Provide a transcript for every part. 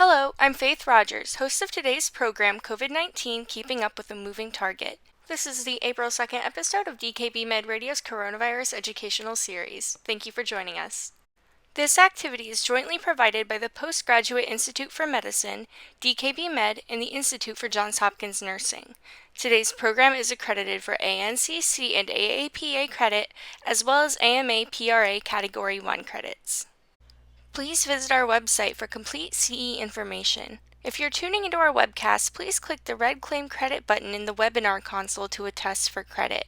Hello, I'm Faith Rogers, host of today's program, COVID-19 Keeping Up with a Moving Target. This is the April 2nd episode of DKB Med Radio's Coronavirus Educational Series. Thank you for joining us. This activity is jointly provided by the Postgraduate Institute for Medicine, DKB Med, and the Institute for Johns Hopkins Nursing. Today's program is accredited for ANCC and AAPA credit, as well as AMA PRA Category 1 credits. Please visit our website for complete CE information. If you're tuning into our webcast, please click the red Claim Credit button in the webinar console to attest for credit.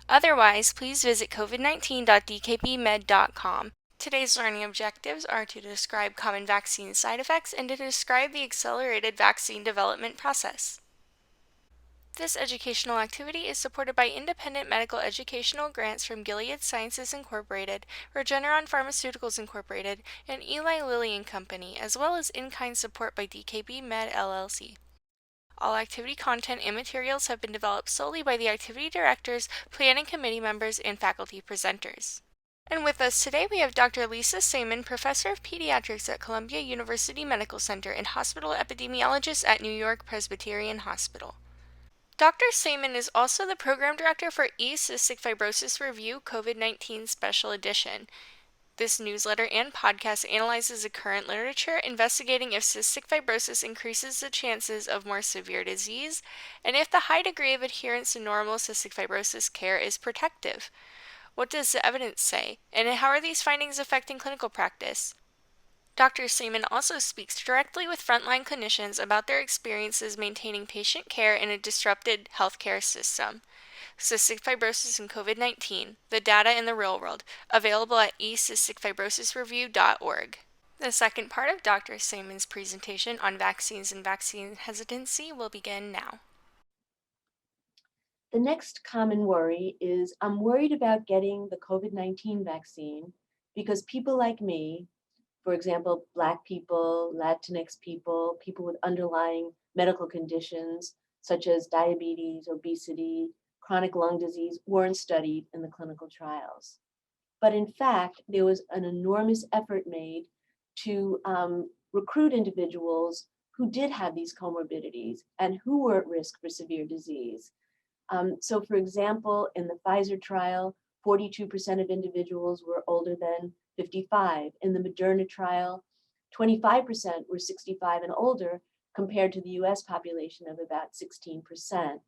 Otherwise, please visit covid19.dkbmed.com. Today's learning objectives are to describe common vaccine side effects and to describe the accelerated vaccine development process. This educational activity is supported by independent medical educational grants from Gilead Sciences Incorporated, Regeneron Pharmaceuticals Incorporated, and Eli Lilly and Company, as well as in-kind support by DKB Med LLC. All activity content and materials have been developed solely by the activity directors, planning committee members, and faculty presenters. And with us today we have Dr. Lisa Saiman, Professor of Pediatrics at Columbia University Medical Center and Hospital Epidemiologist at New York Presbyterian Hospital. Dr. Saiman is also the Program Director for Cystic Fibrosis Review COVID-19 Special Edition. This newsletter and podcast analyzes the current literature investigating if cystic fibrosis increases the chances of more severe disease and if the high degree of adherence to normal cystic fibrosis care is protective. What does the evidence say, and how are these findings affecting clinical practice? Dr. Saiman also speaks directly with frontline clinicians about their experiences maintaining patient care in a disrupted healthcare system. Cystic fibrosis and COVID-19, the data in the real world, available at ecysticfibrosisreview.org. The second part of Dr. Saiman's presentation on vaccines and vaccine hesitancy will begin now. The next common worry is I'm worried about getting the COVID-19 vaccine because people like me, for example, Black people, Latinx people, people with underlying medical conditions such as diabetes, obesity, chronic lung disease, weren't studied in the clinical trials. But in fact, there was an enormous effort made to recruit individuals who did have these comorbidities and who were at risk for severe disease. So for example, in the Pfizer trial, 42% of individuals were older than 55. In the Moderna trial, 25% were 65 and older compared to the US population of about 16%.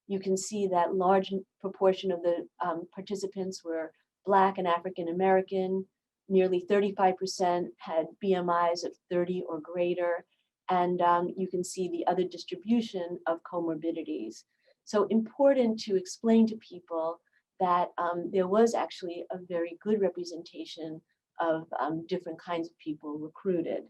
You can see that large proportion of the participants were Black and African American. Nearly 35% had BMIs of 30 or greater. And you can see the other distribution of comorbidities. So important to explain to people that there was actually a very good representation of different kinds of people recruited.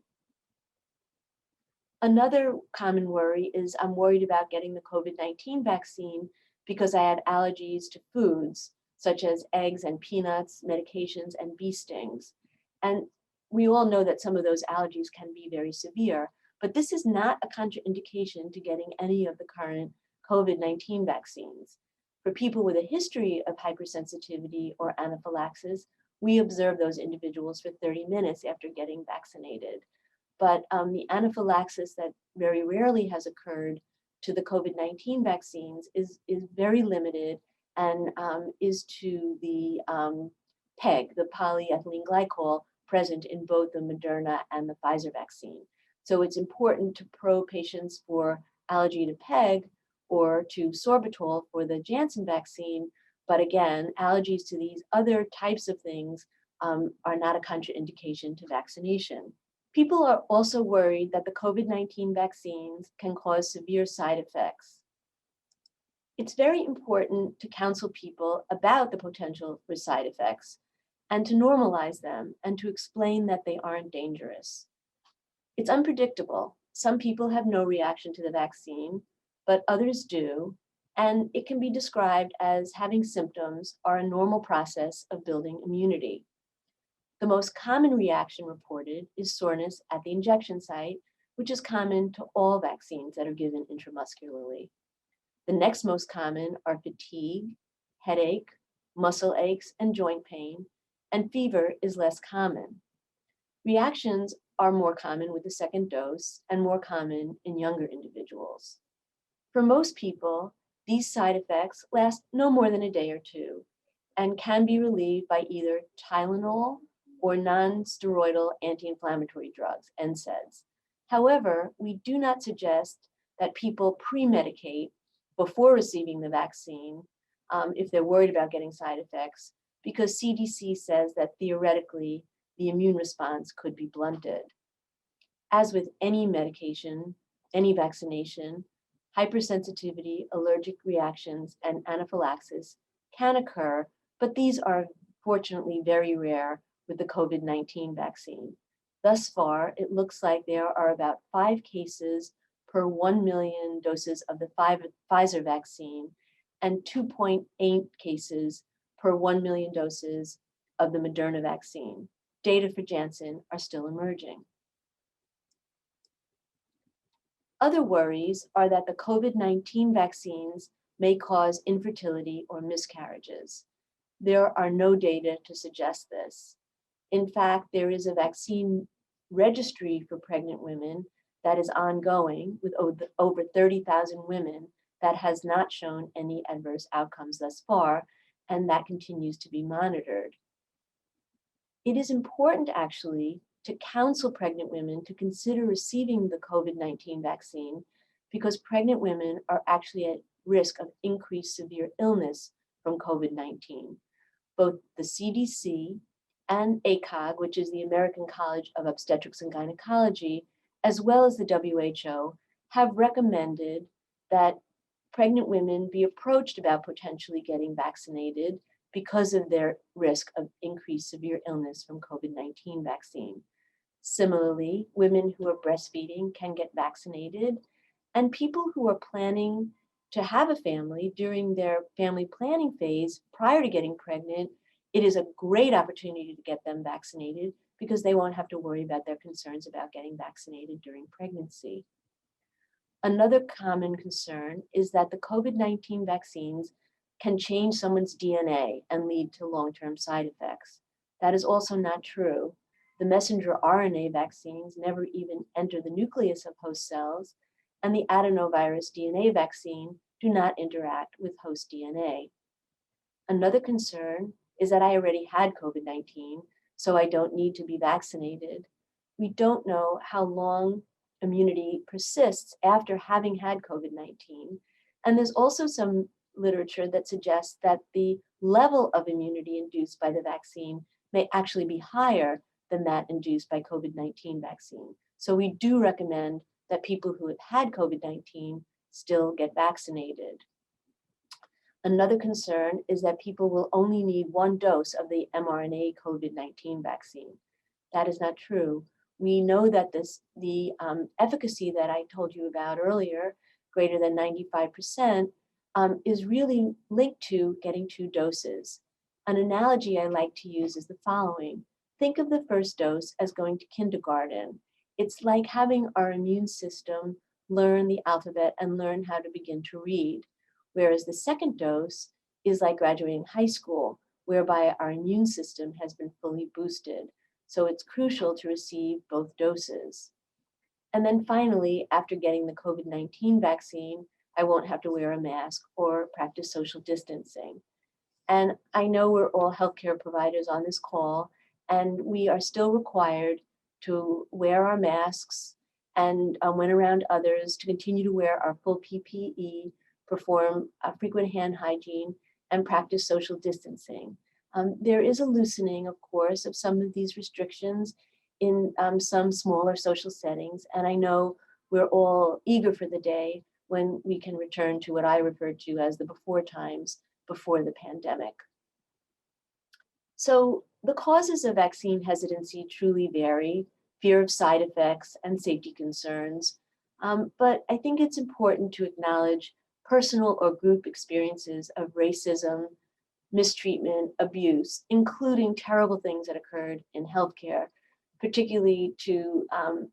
Another common worry is I'm worried about getting the COVID-19 vaccine because I had allergies to foods such as eggs and peanuts, medications, and bee stings. And we all know that some of those allergies can be very severe, but this is not a contraindication to getting any of the current COVID-19 vaccines. For people with a history of hypersensitivity or anaphylaxis, we observe those individuals for 30 minutes after getting vaccinated. But the anaphylaxis that very rarely has occurred to the COVID-19 vaccines is very limited and is to the PEG, the polyethylene glycol, present in both the Moderna and the Pfizer vaccine. So it's important to probe patients for allergy to PEG or to sorbitol for the Janssen vaccine. But again, allergies to these other types of things are not a contraindication to vaccination. People are also worried that the COVID-19 vaccines can cause severe side effects. It's very important to counsel people about the potential for side effects and to normalize them and to explain that they aren't dangerous. It's unpredictable. Some people have no reaction to the vaccine, but others do, and it can be described as having symptoms are a normal process of building immunity. The most common reaction reported is soreness at the injection site, which is common to all vaccines that are given intramuscularly. The next most common are fatigue, headache, muscle aches, and joint pain, and fever is less common. Reactions are more common with the second dose and more common in younger individuals. For most people, these side effects last no more than a day or two and can be relieved by either Tylenol or non-steroidal anti-inflammatory drugs, NSAIDs. However, we do not suggest that people pre-medicate before receiving the vaccine if they're worried about getting side effects, because CDC says that theoretically the immune response could be blunted. As with any medication, any vaccination, hypersensitivity, allergic reactions, and anaphylaxis can occur, but these are fortunately very rare with the COVID-19 vaccine. Thus far, it looks like there are about 5 cases per 1 million doses of the Pfizer vaccine and 2.8 cases per 1 million doses of the Moderna vaccine. Data for Janssen are still emerging. Other worries are that the COVID-19 vaccines may cause infertility or miscarriages. There are no data to suggest this. In fact, there is a vaccine registry for pregnant women that is ongoing with over 30,000 women that has not shown any adverse outcomes thus far, and that continues to be monitored. It is important actually to counsel pregnant women to consider receiving the COVID-19 vaccine because pregnant women are actually at risk of increased severe illness from COVID-19. Both the CDC and ACOG, which is the American College of Obstetrics and Gynecology, as well as the WHO, have recommended that pregnant women be approached about potentially getting vaccinated because of their risk of increased severe illness from COVID-19 vaccine. Similarly, women who are breastfeeding can get vaccinated, and people who are planning to have a family during their family planning phase prior to getting pregnant, it is a great opportunity to get them vaccinated because they won't have to worry about their concerns about getting vaccinated during pregnancy. Another common concern is that the COVID-19 vaccines can change someone's DNA and lead to long-term side effects. That is also not true. The messenger RNA vaccines never even enter the nucleus of host cells, and the adenovirus DNA vaccine do not interact with host DNA. Another concern is that I already had COVID-19, so I don't need to be vaccinated. We don't know how long immunity persists after having had COVID-19, and there's also some literature that suggests that the level of immunity induced by the vaccine may actually be higher than that induced by COVID-19 vaccine. So we do recommend that people who have had COVID-19 still get vaccinated. Another concern is that people will only need 1 dose of the mRNA COVID-19 vaccine. That is not true. We know that the efficacy that I told you about earlier, greater than 95%, is really linked to getting 2 doses. An analogy I like to use is the following. Think of the first dose as going to kindergarten. It's like having our immune system learn the alphabet and learn how to begin to read. Whereas the second dose is like graduating high school, whereby our immune system has been fully boosted. So it's crucial to receive both doses. And then finally, after getting the COVID-19 vaccine, I won't have to wear a mask or practice social distancing. And I know we're all healthcare providers on this call, and we are still required to wear our masks and when around others, to continue to wear our full PPE, perform frequent hand hygiene, and practice social distancing. There is a loosening, of course, of some of these restrictions in some smaller social settings, and I know we're all eager for the day when we can return to what I refer to as the before times, before the pandemic. So the causes of vaccine hesitancy truly vary, fear of side effects and safety concerns, but I think it's important to acknowledge personal or group experiences of racism, mistreatment, abuse, including terrible things that occurred in healthcare, particularly to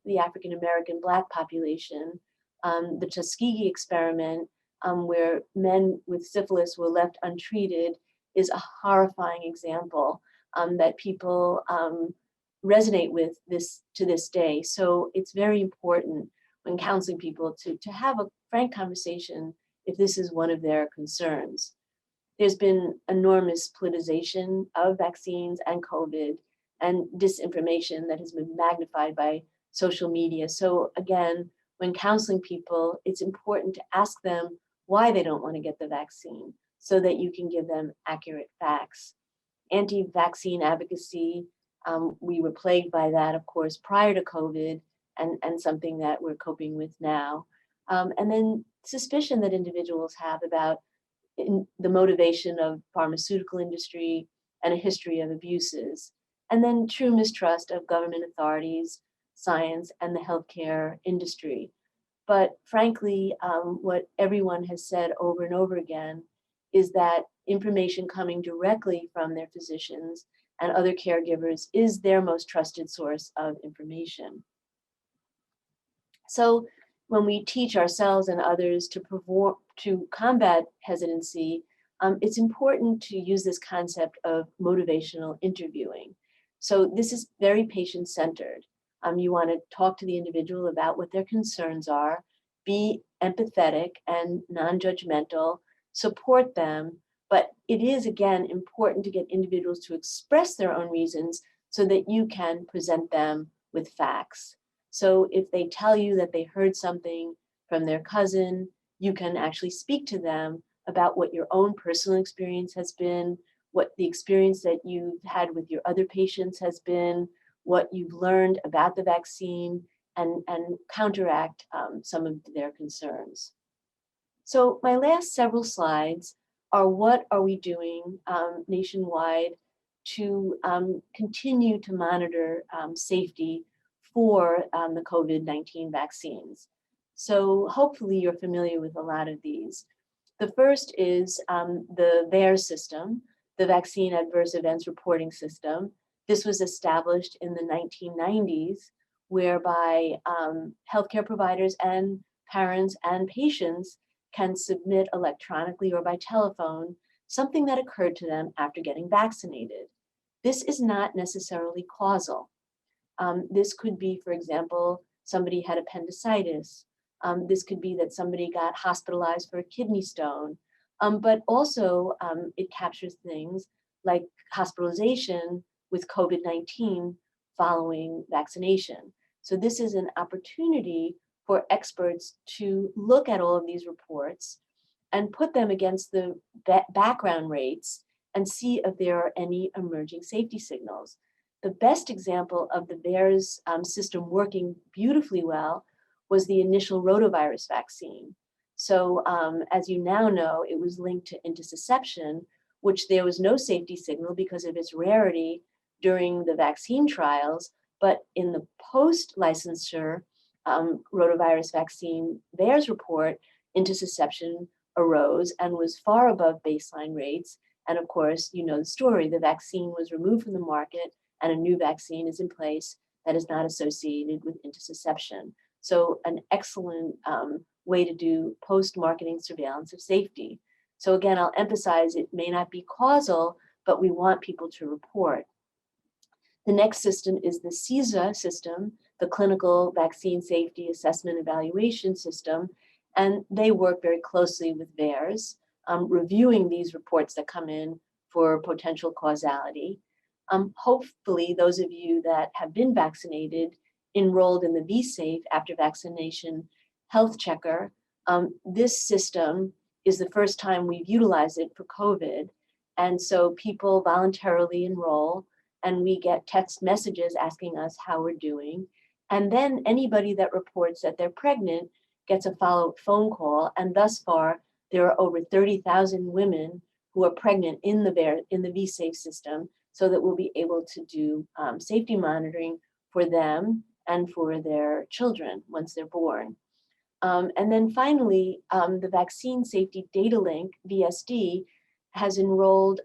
the African American Black population. The Tuskegee experiment, where men with syphilis were left untreated, is a horrifying example that people resonate with this to this day. So it's very important when counseling people to have a frank conversation if this is one of their concerns. There's been enormous politicization of vaccines and COVID and disinformation that has been magnified by social media. So again, when counseling people, it's important to ask them why they don't want to get the vaccine so that you can give them accurate facts. Anti-vaccine advocacy, we were plagued by that, of course, prior to COVID, and something that we're coping with now. And then suspicion that individuals have about the motivation of pharmaceutical industry and a history of abuses, and then true mistrust of government authorities, science, and the healthcare industry. But frankly, what everyone has said over and over again is that information coming directly from their physicians and other caregivers is their most trusted source of information. So when we teach ourselves and others to combat hesitancy, it's important to use this concept of motivational interviewing. So this is very patient-centered. You want to talk to the individual about what their concerns are, be empathetic and non-judgmental, support them, but it is, again, important to get individuals to express their own reasons so that you can present them with facts. So if they tell you that they heard something from their cousin, you can actually speak to them about what your own personal experience has been, what the experience that you've had with your other patients has been, what you've learned about the vaccine, and counteract some of their concerns. So my last several slides are what are we doing nationwide to continue to monitor safety for the COVID-19 vaccines. So hopefully you're familiar with a lot of these. The first is the VAERS system, the Vaccine Adverse Events Reporting System. This was established in the 1990s, whereby healthcare providers and parents and patients can submit electronically or by telephone something that occurred to them after getting vaccinated. This is not necessarily causal. This could be, for example, somebody had appendicitis. This could be that somebody got hospitalized for a kidney stone. But also it captures things like hospitalization with COVID-19 following vaccination. So this is an opportunity for experts to look at all of these reports and put them against the background rates and see if there are any emerging safety signals. The best example of the VAERS system working beautifully well was the initial rotavirus vaccine. So as you now know, it was linked to intussusception, which there was no safety signal because of its rarity during the vaccine trials, but in the post-licensure rotavirus vaccine VAERS report, intussusception arose and was far above baseline rates. And of course, you know the story, the vaccine was removed from the market and a new vaccine is in place that is not associated with intussusception. So an excellent way to do post-marketing surveillance of safety. So again, I'll emphasize it may not be causal, but we want people to report. The next system is the CISA system, the Clinical Vaccine Safety Assessment Evaluation System, and they work very closely with VAERS, reviewing these reports that come in for potential causality. Hopefully, those of you that have been vaccinated enrolled in the VSafe after vaccination health checker. This system is the first time we've utilized it for COVID. And so people voluntarily enroll and we get text messages asking us how we're doing. And then anybody that reports that they're pregnant gets a follow-up phone call. And thus far, there are over 30,000 women who are pregnant in the VSafe system, so that we'll be able to do safety monitoring for them and for their children once they're born. And then finally, the Vaccine Safety Data Link, VSD, has enrolled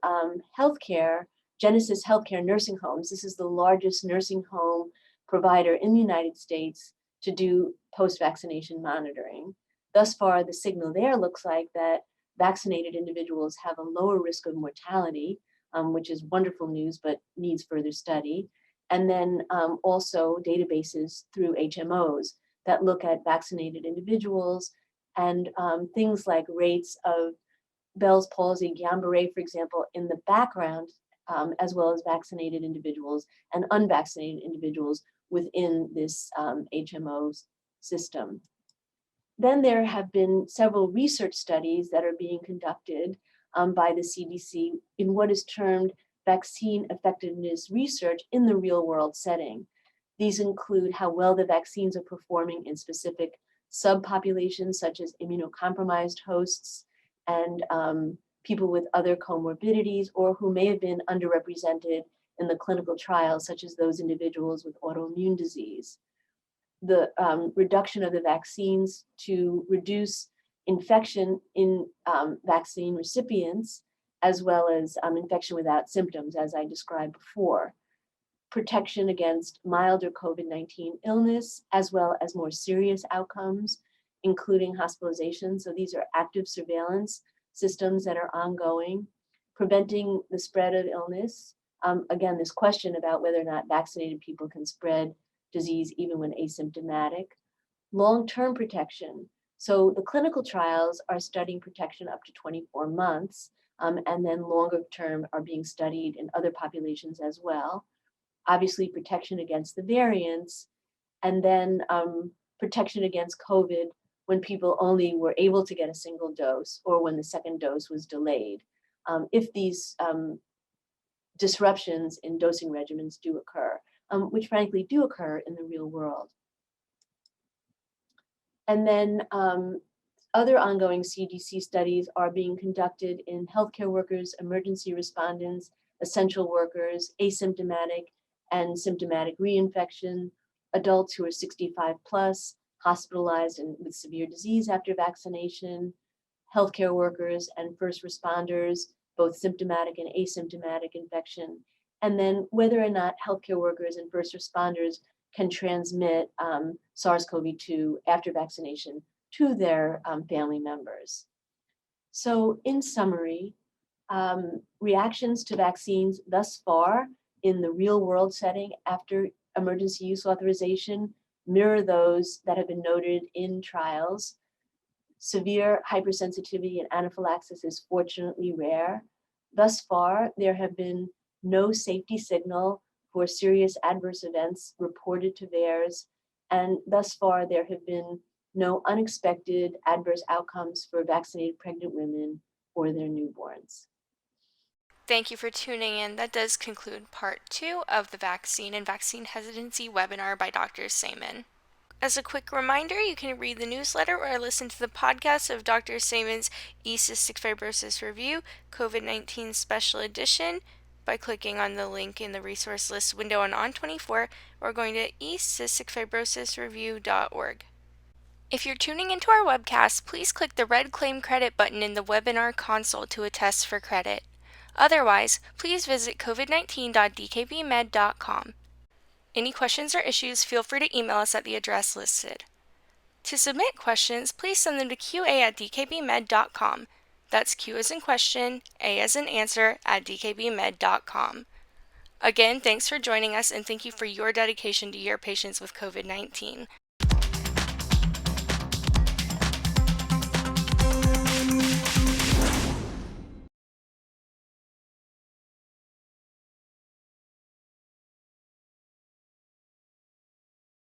Genesis Healthcare nursing homes. This is the largest nursing home provider in the United States to do post-vaccination monitoring. Thus far, the signal there looks like that vaccinated individuals have a lower risk of mortality, which is wonderful news, but needs further study. and then also databases through HMOs that look at vaccinated individuals and things like rates of Bell's palsy, Guillain-Barré, for example, in the background, as well as vaccinated individuals and unvaccinated individuals within this HMO system. Then there have been several research studies that are being conducted by the CDC in what is termed vaccine effectiveness research in the real world setting. These include how well the vaccines are performing in specific subpopulations, such as immunocompromised hosts and people with other comorbidities, or who may have been underrepresented in the clinical trials, such as those individuals with autoimmune disease. The reduction of the vaccines to reduce infection in vaccine recipients, as well as infection without symptoms, as I described before. Protection against milder COVID-19 illness, as well as more serious outcomes, including hospitalization. So these are active surveillance systems that are ongoing. Preventing the spread of illness. Again, this question about whether or not vaccinated people can spread disease even when asymptomatic. Long-term protection. So the clinical trials are studying protection up to 24 months, and then longer term are being studied in other populations as well. Obviously, protection against the variants, and then protection against COVID when people only were able to get a single dose or when the second dose was delayed. If these disruptions in dosing regimens do occur, which frankly do occur in the real world. And then other ongoing CDC studies are being conducted in healthcare workers, emergency respondents, essential workers, asymptomatic and symptomatic reinfection, adults who are 65 plus, hospitalized and with severe disease after vaccination, healthcare workers and first responders, both symptomatic and asymptomatic infection, and then whether or not healthcare workers and first responders can transmit SARS-CoV-2 after vaccination to their family members. So in summary, reactions to vaccines thus far in the real world setting after emergency use authorization mirror those that have been noted in trials. Severe hypersensitivity and anaphylaxis is fortunately rare. Thus far, there have been no safety signal for serious adverse events reported to VAERS, and thus far there have been no unexpected adverse outcomes for vaccinated pregnant women or their newborns. Thank you for tuning in. That does conclude part 2 of the vaccine and vaccine hesitancy webinar by Dr. Saiman. As a quick reminder, you can read the newsletter or listen to the podcast of Dr. Saiman's Cystic Fibrosis Review COVID-19 Special Edition by clicking on the link in the resource list window on On24 or going to cysticfibrosisreview.org. If you're tuning into our webcast, please click the red Claim Credit button in the webinar console to attest for credit. Otherwise, please visit covid19.dkbmed.com. Any questions or issues, feel free to email us at the address listed. To submit questions, please send them to qa@dkbmed.com. That's Q as in question, A as in answer, at dkbmed.com. Again, thanks for joining us and thank you for your dedication to your patients with COVID-19.